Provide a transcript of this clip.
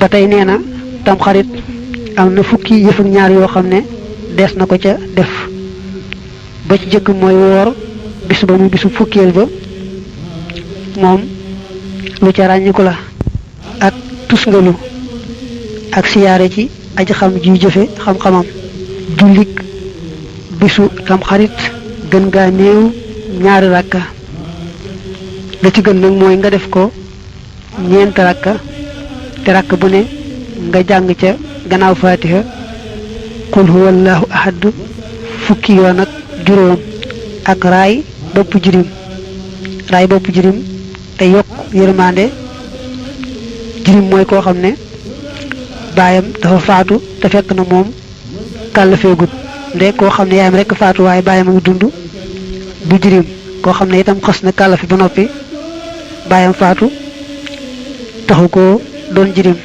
ba tey nee na tam xarit am na fukki yëf ak ñaar yoo xam ne des na ko ca def ba ci jëkk mooy woor bis ba muy bisu fukkeel ba moom lu ca ràññiku la ak tusngalu ak siyaare ci aji xam ji jëfe xam-xamam jullik bisu tam xarit gën gaa néew ñaari rakka la ci gën nag mooy nga def ko ñeenti rakka te rakk bu ne nga jàng ca gannaaw fatiha qul huwallahu ahad fukki yoon ak juróom ak raay bopp jirim te yokk yërmande jirim mooy koo xam ne baayam dafa faatu te fekk na moom kàllafeegut nde koo xam ne yaayam rekk faatu waaye baayam a ngi dund du jirim koo xam ne itam xas na kàllafe ba noppi baayam faatu taxu ko doon jirim